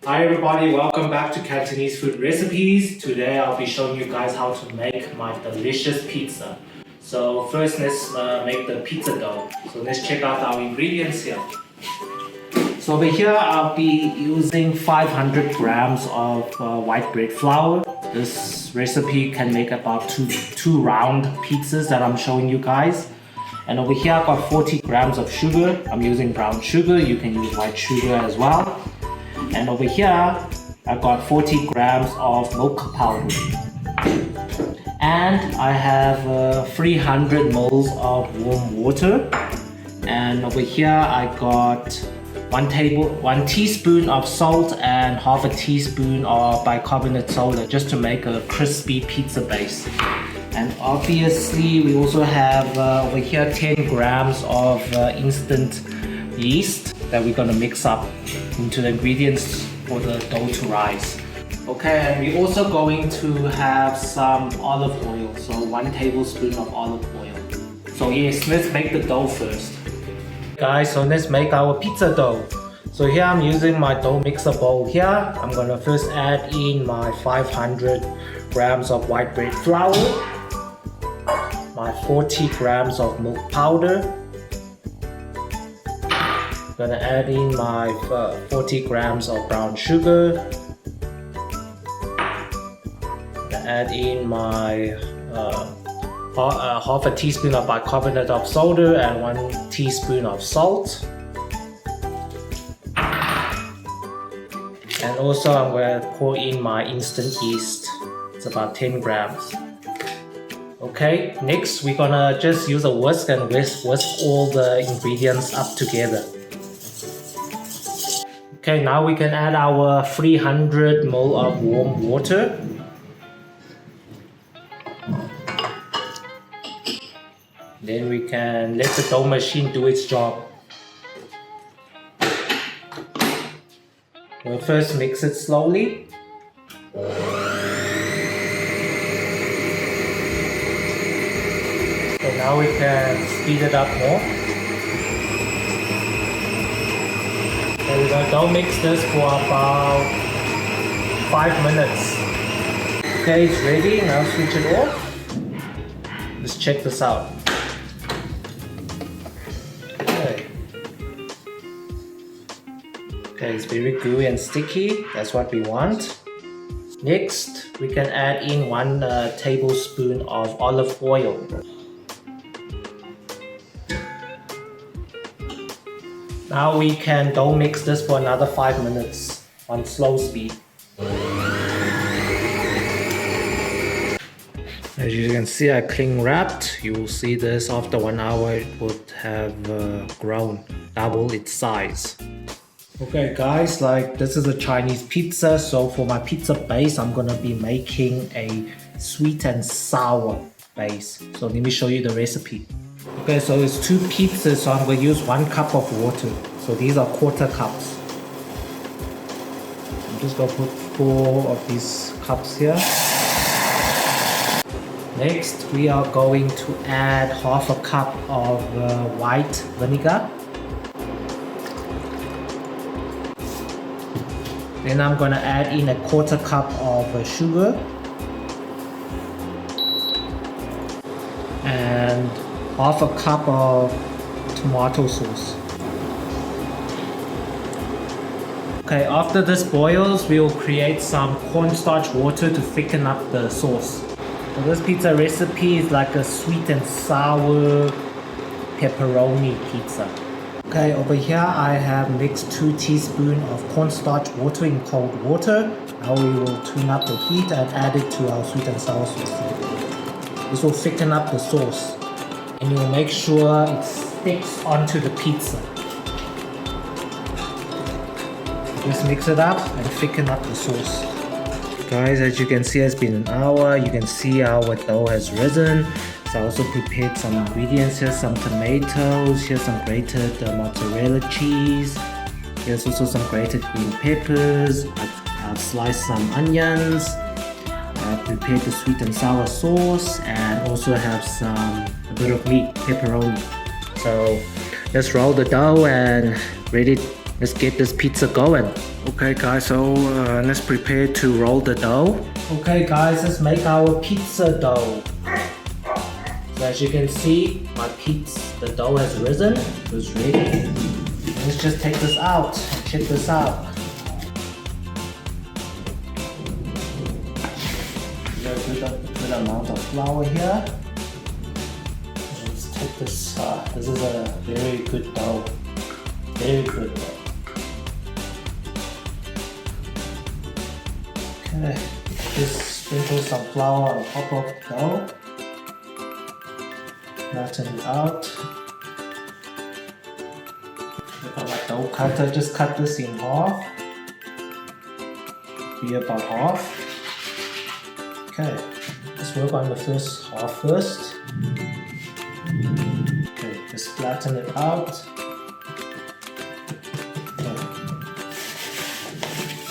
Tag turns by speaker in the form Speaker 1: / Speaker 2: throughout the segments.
Speaker 1: Hi everybody, welcome back to Cantonese Food Recipes. Today I'll be showing you guys how to make my delicious pizza. So first let's make the pizza dough. So let's check out our ingredients here. So over here I'll be using 500 grams of white bread flour. This recipe can make about two round pizzas that I'm showing you guys. And over here I've got 40 grams of sugar. I'm using brown sugar, you can use white sugar as well. And over here I've got 40 grams of milk powder. And I have 300 ml of warm water. And over here I got 1 teaspoon of salt and half a teaspoon of bicarbonate soda just to make a crispy pizza base. And obviously we also have over here 10 grams of instant yeast that we're going to mix up into the ingredients for the dough to rise. Okay, and we're also going to have some olive oil, so 1 tablespoon of olive oil. So yes, let's make the dough first. Guys, so let's make our pizza dough. So here I'm using my dough mixer bowl here. I'm gonna first add in my 500 grams of white bread flour, my 40 grams of milk powder. I'm gonna add in my 40 grams of brown sugar. I'm gonna add in my half a teaspoon of bicarbonate of soda and 1 teaspoon of salt. And also I'm going to pour in my instant yeast. It's about 10 grams. Okay, next we're gonna just use a whisk and whisk all the ingredients up together. Okay, now we can add our 300 ml of warm water. Then we can let the dough machine do its job. We'll first mix it slowly. So now we can speed it up more. There we go, don't mix this for about 5 minutes. Okay, it's ready, now switch it off. Let's check this out. Okay, it's very gooey and sticky, that's what we want. Next, we can add in 1 tablespoon of olive oil. Now we can dough mix this for another 5 minutes on slow speed. As you can see, I cling wrapped. You will see this after 1 hour it would have grown double its size. Okay guys, like this is a Chinese pizza, so for my pizza base I'm gonna be making a sweet and sour base. So let me show you the recipe. Okay, so it's 2 pizzas, so I'm going to use 1 cup of water. So these are quarter cups. I'm just going to put 4 of these cups here. Next, we are going to add half a cup of white vinegar. Then I'm going to add in a quarter cup of sugar. And half a cup of tomato sauce. Okay, after this boils, we will create some cornstarch water to thicken up the sauce. So this pizza recipe is like a sweet and sour pepperoni pizza. Okay, over here I have mixed 2 teaspoons of cornstarch water in cold water. Now we will tune up the heat and add it to our sweet and sour sauce. This will thicken up the sauce. And you will make sure it sticks onto the pizza. Just mix it up and thicken up the sauce. Guys, as you can see, it's been an hour. You can see our dough has risen. So I also prepared some ingredients here, some tomatoes, here's some grated mozzarella cheese. Here's also some grated green peppers. I've sliced some onions. I've prepared the sweet and sour sauce and also have a bit of meat, pepperoni. So let's roll the dough and ready let's get this pizza going. Okay guys, so let's prepare to roll the dough. Okay guys, let's make our pizza dough. So as you can see, the dough has risen, it's ready. Let's just take this out and check this out. Good amount of flour here. Let's take this. This is a very good dough. Very good dough. Okay, just sprinkle some flour on top of the dough. Flatten it out. Look at my dough cutter. Just cut this in half. Be about half. Okay, let's work on the first half first. Okay, just flatten it out. Okay.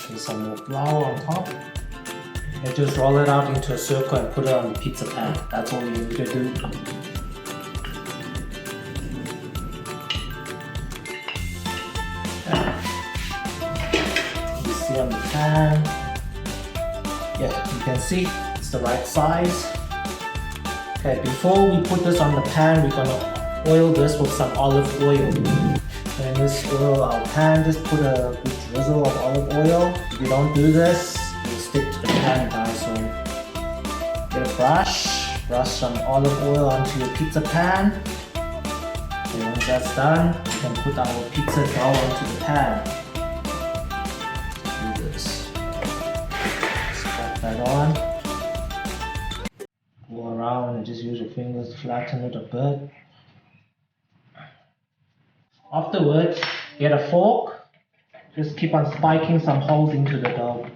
Speaker 1: Put some more flour on top. And just roll it out into a circle and put it on the pizza pan. That's all you need to do. Okay. You see on the pan. Yeah, you can see. The right size. Okay, before we put this on the pan, we're gonna oil this with some olive oil. And let's oil our pan. Just put a good drizzle of olive oil. If you don't do this, it'll stick to the pan, guys. So get a brush some olive oil onto your pizza pan. And once that's done, we can put our pizza dough onto the pan. Do this. Slap that on. Around and just use your fingers to flatten it a bit. Afterwards, get a fork. Just keep on spiking some holes into the dough.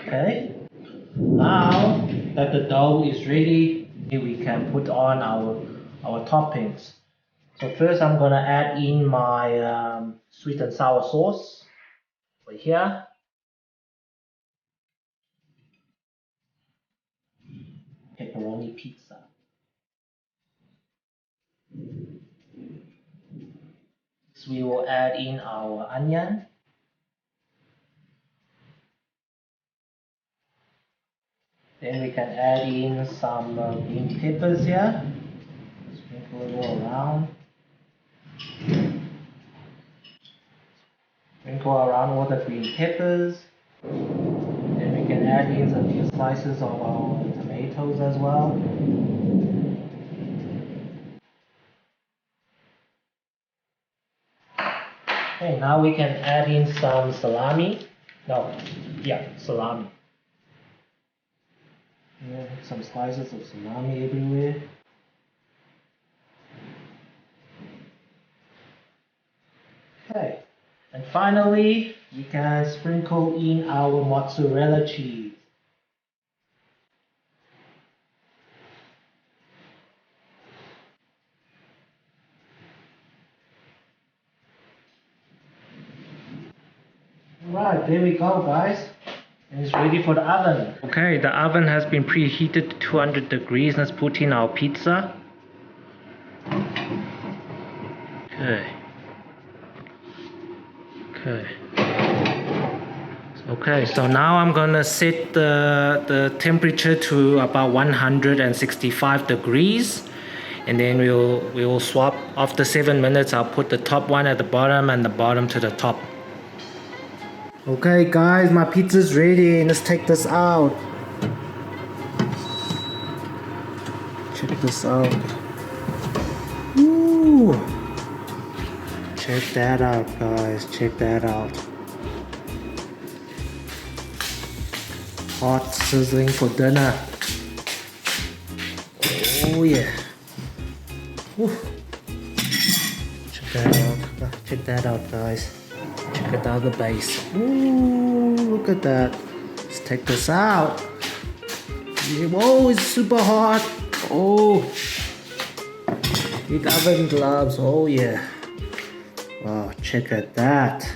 Speaker 1: Okay. Now that the dough is ready, we can put on our toppings. So first, I'm gonna add in my sweet and sour sauce over here. Pepperoni pizza. So we will add in our onion. Then we can add in some green peppers here. Sprinkle it all around. Sprinkle around all the green peppers. Then we can add in a few slices of our tomatoes as well. Okay, now we can add in some salami. Salami. Yeah, some slices of salami everywhere. Okay, and finally, we can sprinkle in our mozzarella cheese. Alright, there we go guys. And it's ready for the oven. Okay, the oven has been preheated to 200 degrees. Let's put in our pizza. Okay, so now I'm gonna set the temperature to about 165 degrees. And then we will swap. After 7 minutes, I'll put the top one at the bottom and the bottom to the top. Okay guys, my pizza's ready. Let's take this out. Check this out. Ooh. Check that out guys, check that out. Hot sizzling for dinner. Oh yeah. Woo. Check that out guys. Check it out the base. Ooh, look at that. Let's take this out. Whoa, it's super hot. Oh, big oven gloves. Oh yeah. Wow, check at that.